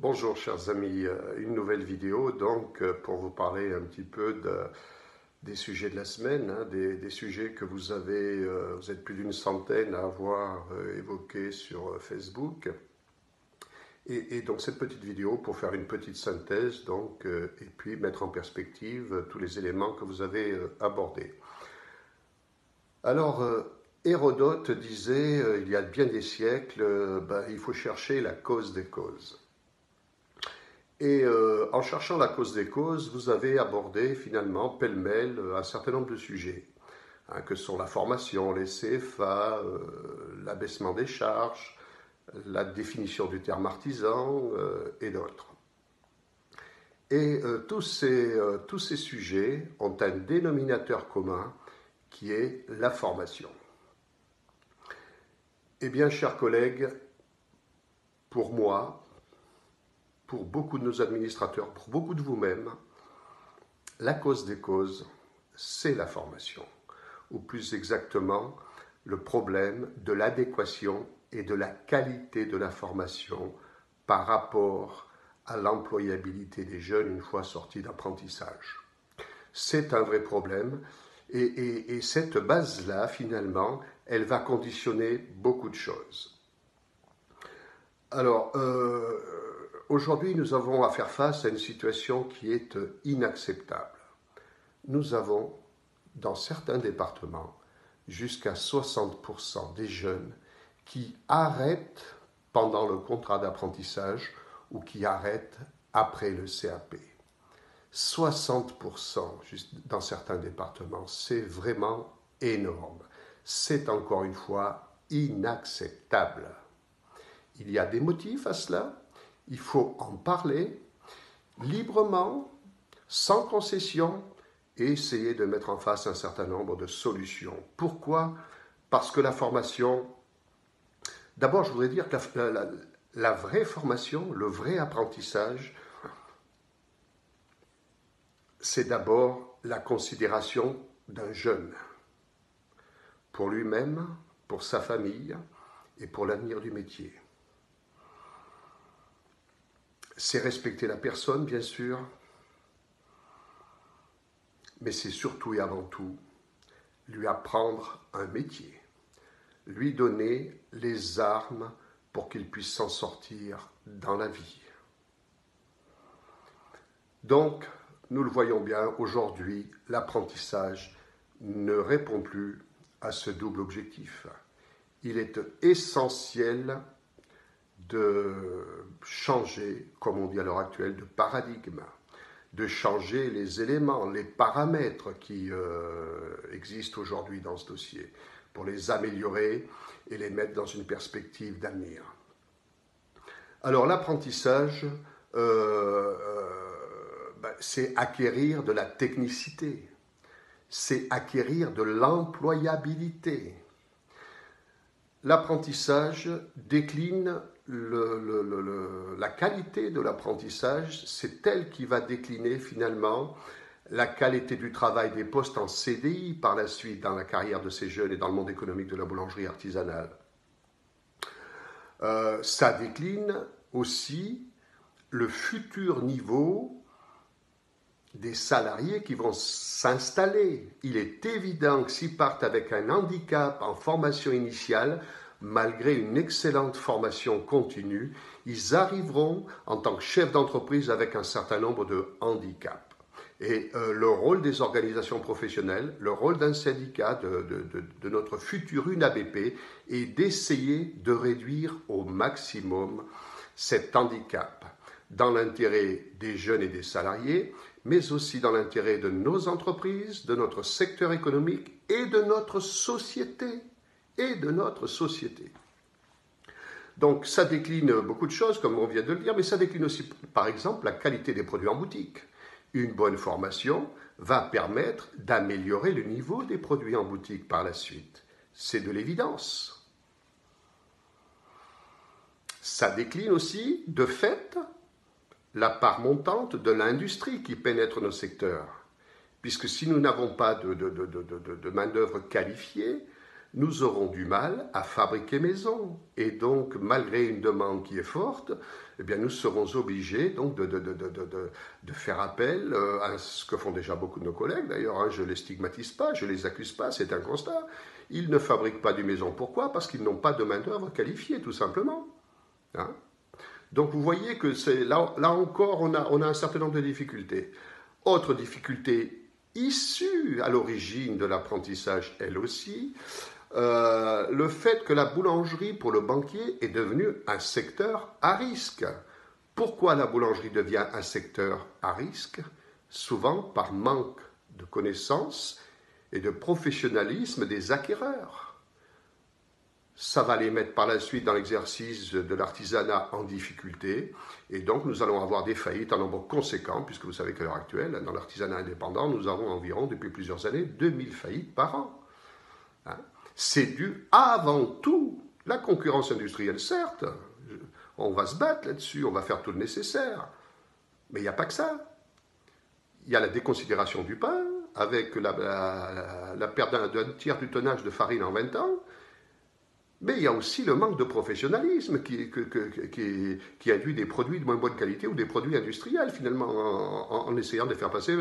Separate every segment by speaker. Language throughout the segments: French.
Speaker 1: Bonjour chers amis, une nouvelle vidéo donc pour vous parler un petit peu des sujets de la semaine, hein, des sujets que vous avez, vous êtes plus d'une centaine à avoir évoqués sur Facebook. Et donc cette petite vidéo pour faire une petite synthèse donc, et puis mettre en perspective tous les éléments que vous avez abordés. Alors, Hérodote disait, il y a bien des siècles, il faut chercher la cause des causes. Et en cherchant la cause des causes, vous avez abordé finalement pêle-mêle un certain nombre de sujets, hein, que sont la formation, les CFA, l'abaissement des charges, la définition du terme artisan et d'autres. Et tous ces sujets ont un dénominateur commun qui est la formation. Eh bien, chers collègues, pour moi, pour beaucoup de nos administrateurs, pour beaucoup de vous-même, la cause des causes, c'est la formation, ou plus exactement, le problème de l'adéquation et de la qualité de la formation par rapport à l'employabilité des jeunes une fois sortis d'apprentissage. C'est un vrai problème, et cette base-là, finalement, elle va conditionner beaucoup de choses. Alors, aujourd'hui, nous avons à faire face à une situation qui est inacceptable. Nous avons, dans certains départements, jusqu'à 60% des jeunes qui arrêtent pendant le contrat d'apprentissage ou qui arrêtent après le CAP. 60% dans certains départements, c'est vraiment énorme. C'est encore une fois inacceptable. Il y a des motifs à cela. Il faut en parler librement, sans concession, et essayer de mettre en face un certain nombre de solutions. Pourquoi ? Parce que la formation... D'abord, je voudrais dire que la vraie formation, le vrai apprentissage, c'est d'abord la considération d'un jeune, pour lui-même, pour sa famille et pour l'avenir du métier. C'est respecter la personne, bien sûr, mais c'est surtout et avant tout lui apprendre un métier, lui donner les armes pour qu'il puisse s'en sortir dans la vie. Donc, nous le voyons bien, aujourd'hui, l'apprentissage ne répond plus à ce double objectif. Il est essentiel de changer, comme on dit à l'heure actuelle, de paradigme, de changer les éléments, les paramètres qui existent aujourd'hui dans ce dossier, pour les améliorer et les mettre dans une perspective d'avenir. Alors l'apprentissage, c'est acquérir de la technicité, c'est acquérir de l'employabilité. L'apprentissage décline la qualité de l'apprentissage, c'est elle qui va décliner finalement la qualité du travail des postes en CDI par la suite dans la carrière de ces jeunes et dans le monde économique de la boulangerie artisanale. Ça décline aussi le futur niveau des salariés qui vont s'installer. Il est évident que s'ils partent avec un handicap en formation initiale, malgré une excellente formation continue, ils arriveront en tant que chefs d'entreprise avec un certain nombre de handicaps. Et le rôle des organisations professionnelles, le rôle d'un syndicat, de notre futur UNABP, est d'essayer de réduire au maximum cet handicap, dans l'intérêt des jeunes et des salariés, mais aussi dans l'intérêt de nos entreprises, de notre secteur économique et de notre société. Donc ça décline beaucoup de choses, comme on vient de le dire, mais ça décline aussi, par exemple, la qualité des produits en boutique. Une bonne formation va permettre d'améliorer le niveau des produits en boutique par la suite. C'est de l'évidence. Ça décline aussi, de fait, la part montante de l'industrie qui pénètre nos secteurs. Puisque si nous n'avons pas de main-d'œuvre qualifiée, nous aurons du mal à fabriquer maison. Et donc, malgré une demande qui est forte, eh bien, nous serons obligés donc, de faire appel à ce que font déjà beaucoup de nos collègues. D'ailleurs, hein, je ne les stigmatise pas, je ne les accuse pas, c'est un constat. Ils ne fabriquent pas du maison. Pourquoi? Parce qu'ils n'ont pas de main-d'œuvre qualifiée, tout simplement. Hein? Donc, vous voyez que là encore, on a un certain nombre de difficultés. Autre difficulté issue à l'origine de l'apprentissage, elle aussi, le fait que la boulangerie pour le banquier est devenue un secteur à risque. Pourquoi la boulangerie devient un secteur à risque? Souvent par manque de connaissances et de professionnalisme des acquéreurs. Ça va les mettre par la suite dans l'exercice de l'artisanat en difficulté, et donc nous allons avoir des faillites en nombre conséquent, puisque vous savez qu'à l'heure actuelle, dans l'artisanat indépendant, nous avons environ, depuis plusieurs années, 2000 faillites par an. Hein? C'est dû avant tout, la concurrence industrielle, certes, on va se battre là-dessus, on va faire tout le nécessaire, mais il n'y a pas que ça. Il y a la déconsidération du pain, avec la perte d'un tiers du tonnage de farine en 20 ans, mais il y a aussi le manque de professionnalisme qui induit des produits de moins bonne qualité ou des produits industriels, finalement, en essayant de les faire passer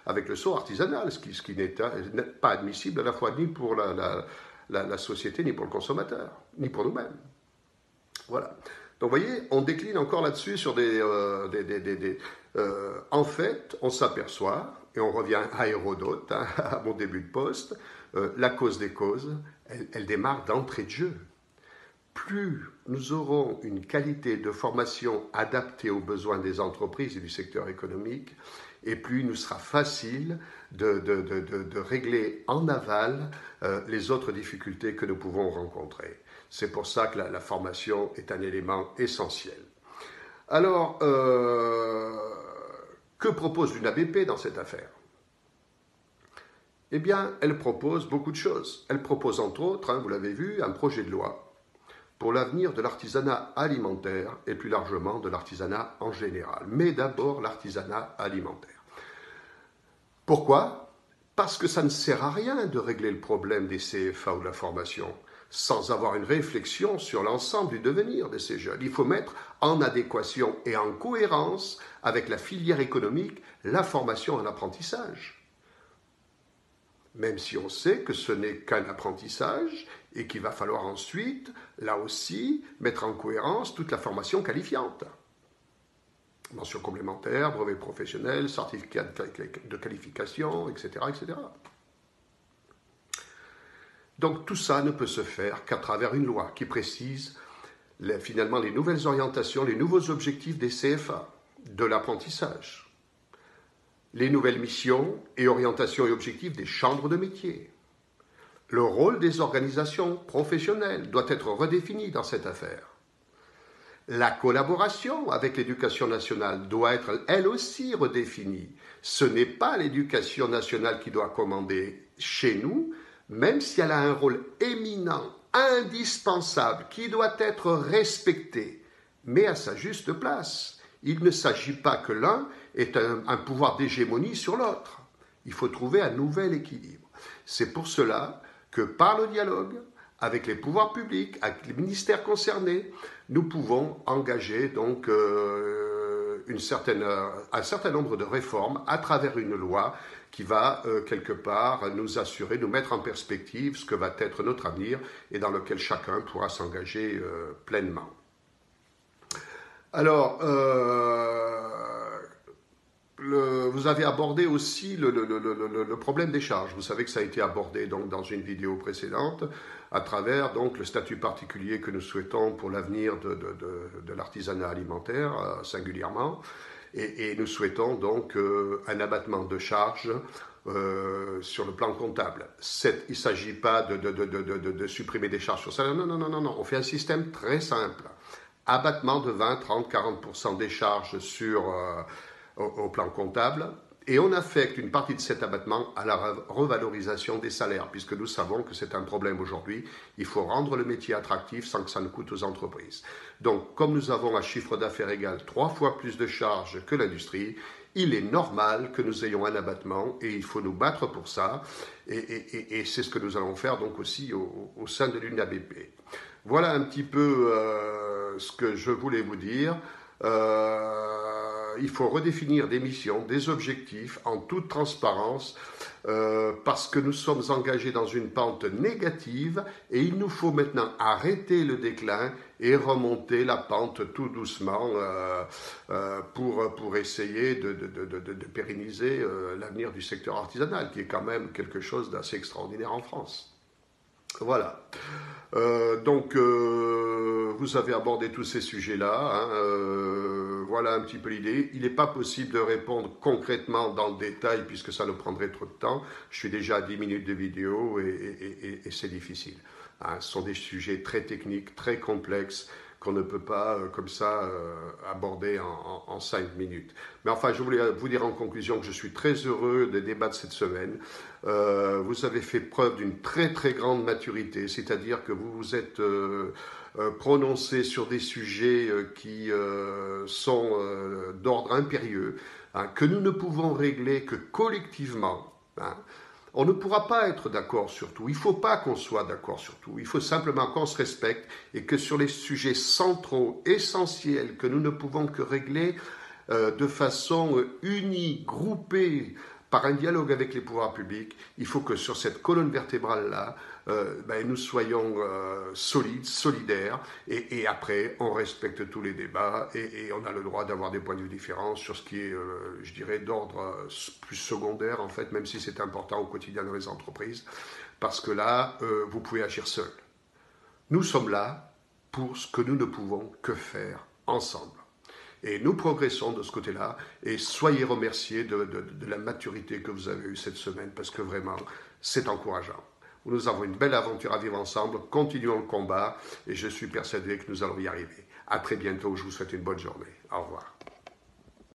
Speaker 1: avec le sceau artisanal, ce qui n'est pas admissible à la fois ni pour la société, ni pour le consommateur, ni pour nous-mêmes. Voilà. Donc, vous voyez, on décline encore là-dessus sur en fait, on s'aperçoit, et on revient à Hérodote, hein, à mon début de poste, la cause des causes, elle démarre d'entrée de jeu. Plus nous aurons une qualité de formation adaptée aux besoins des entreprises et du secteur économique, et plus il nous sera facile de régler en aval les autres difficultés que nous pouvons rencontrer. C'est pour ça que la formation est un élément essentiel. Alors, que propose l'UNABP dans cette affaire? Eh bien, elle propose beaucoup de choses. Elle propose entre autres, hein, vous l'avez vu, un projet de loi pour l'avenir de l'artisanat alimentaire et plus largement de l'artisanat en général. Mais d'abord l'artisanat alimentaire. Pourquoi? Parce que ça ne sert à rien de régler le problème des CFA ou de la formation sans avoir une réflexion sur l'ensemble du devenir de ces jeunes. Il faut mettre en adéquation et en cohérence avec la filière économique la formation en apprentissage. Même si on sait que ce n'est qu'un apprentissage et qu'il va falloir ensuite, là aussi, mettre en cohérence toute la formation qualifiante. Mention complémentaire, brevet professionnel, certificat de qualification, etc., etc. Donc tout ça ne peut se faire qu'à travers une loi qui précise finalement les nouvelles orientations, les nouveaux objectifs des CFA, de l'apprentissage. Les nouvelles missions et orientations et objectifs des chambres de métier. Le rôle des organisations professionnelles doit être redéfini dans cette affaire. La collaboration avec l'éducation nationale doit être elle aussi redéfinie. Ce n'est pas l'éducation nationale qui doit commander chez nous, même si elle a un rôle éminent, indispensable, qui doit être respecté, mais à sa juste place. Il ne s'agit pas que l'un ait un pouvoir d'hégémonie sur l'autre. Il faut trouver un nouvel équilibre. C'est pour cela que par le dialogue avec les pouvoirs publics, avec les ministères concernés, nous pouvons engager donc un certain nombre de réformes à travers une loi qui va quelque part nous assurer, nous mettre en perspective ce que va être notre avenir et dans lequel chacun pourra s'engager pleinement. Alors, vous avez abordé aussi le problème des charges. Vous savez que ça a été abordé donc, dans une vidéo précédente à travers donc, le statut particulier que nous souhaitons pour l'avenir de l'artisanat alimentaire singulièrement. Et nous souhaitons donc un abattement de charges sur le plan comptable. Il ne s'agit pas de supprimer des charges sur ça. Non. On fait un système très simple. Abattement de 20, 30, 40% des charges au plan comptable Et on affecte une partie de cet abattement à la revalorisation des salaires, puisque nous savons que c'est un problème aujourd'hui. Il faut rendre le métier attractif sans que ça ne coûte aux entreprises. Donc, comme nous avons un chiffre d'affaires égal 3 fois plus de charges que l'industrie, il est normal que nous ayons un abattement et il faut nous battre pour ça. Et c'est ce que nous allons faire donc aussi au sein de l'UNABP. Voilà un petit peu ce que je voulais vous dire. Il faut redéfinir des missions, des objectifs en toute transparence parce que nous sommes engagés dans une pente négative et il nous faut maintenant arrêter le déclin et remonter la pente tout doucement pour essayer de pérenniser l'avenir du secteur artisanal qui est quand même quelque chose d'assez extraordinaire en France. Voilà. Donc, vous avez abordé tous ces sujets-là. Voilà un petit peu l'idée. Il n'est pas possible de répondre concrètement dans le détail puisque ça nous prendrait trop de temps. Je suis déjà à 10 minutes de vidéo et c'est difficile. Ce sont des sujets très techniques, très complexes qu'on ne peut pas comme ça aborder en 5 minutes. Mais enfin, je voulais vous dire en conclusion que je suis très heureux des débats de cette semaine. Vous avez fait preuve d'une très très grande maturité, c'est-à-dire que vous vous êtes prononcé sur des sujets qui sont d'ordre impérieux, que nous ne pouvons régler que collectivement. On ne pourra pas être d'accord sur tout. Il ne faut pas qu'on soit d'accord sur tout. Il faut simplement qu'on se respecte et que sur les sujets centraux, essentiels, que nous ne pouvons que régler de façon unie, groupée, par un dialogue avec les pouvoirs publics, il faut que sur cette colonne vertébrale-là, nous soyons solides, solidaires, et après, on respecte tous les débats, et on a le droit d'avoir des points de vue différents sur ce qui est, je dirais, d'ordre plus secondaire, en fait, même si c'est important au quotidien dans les entreprises, parce que là, vous pouvez agir seul. Nous sommes là pour ce que nous ne pouvons que faire ensemble. Et nous progressons de ce côté-là, et soyez remerciés de la maturité que vous avez eue cette semaine, parce que vraiment, c'est encourageant. Nous avons une belle aventure à vivre ensemble, continuons le combat, et je suis persuadé que nous allons y arriver. À très bientôt, je vous souhaite une bonne journée. Au revoir.